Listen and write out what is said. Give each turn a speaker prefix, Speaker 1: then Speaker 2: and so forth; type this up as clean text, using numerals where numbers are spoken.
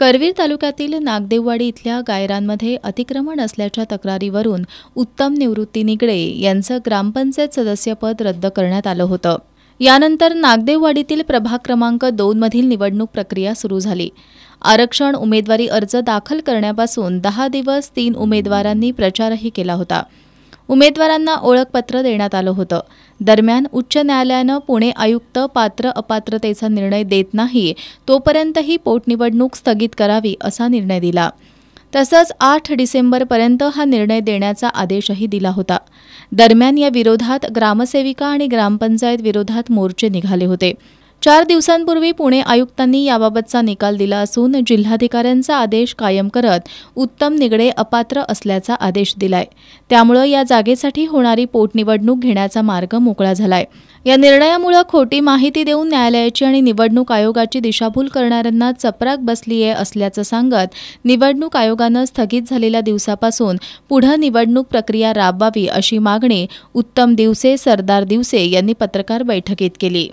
Speaker 1: करवीर तालुक्यातील नागदेववाडी इथल्या गायरांमध्ये अतिक्रमण असल्याच्या तक्रारीवरून उत्तम निवृत्ती निगडे यांचं ग्रामपंचायत सदस्यपद रद्द करण्यात आलं होतं। यानंतर नागदेववाडीतील प्रभाग क्रमांक 2 मधील निवडणूक प्रक्रिया सुरू झाली। आरक्षण उमेदवारी अर्ज दाखल करण्यापासून 10 दिवस 3 उमेदवारांनी प्रचारही केला होता। उमेदवारांना ओळखपत्र देण्यात आलं होतं। दरम्यान उच्च न्यायालयानं पुणे आयुक्त पात्र अपात्रतेचा निर्णय देत नाही तोपर्यंतही पोटनिवडणूक स्थगित करावी असा निर्णय दिला। तसंच 8 डिसेंबरपर्यंत हा निर्णय देण्याचा आदेशही दिला होता। दरम्यान या विरोधात ग्रामसेविका आणि ग्रामपंचायत विरोधात मोर्चे निघाले होते। 4 दिवसांपूर्वी पुणे आयुक्तांनी याबाबतचा निकाल दिला असून जिल्हाधिकाऱ्यांचा आदेश कायम करत उत्तम निगडे अपात्र असल्याचा आदेश दिलाय। त्यामुळे या जागेसाठी होणारी पोटनिवडणूक घेण्याचा मार्ग मोकळा झालाय। या निर्णयामुळे खोटी माहिती देऊन न्यायालयाची आणि निवडणूक आयोगाची दिशाभूल करणाऱ्यांना चपराक बसलीये असल्याचं सांगत निवडणूक आयोगानं स्थगित झालेल्या दिवसापासून पुढे निवडणूक प्रक्रिया राबवावी अशी मागणी उत्तम दिवसे, सरदार दिवसे यांनी पत्रकार बैठकीत केली।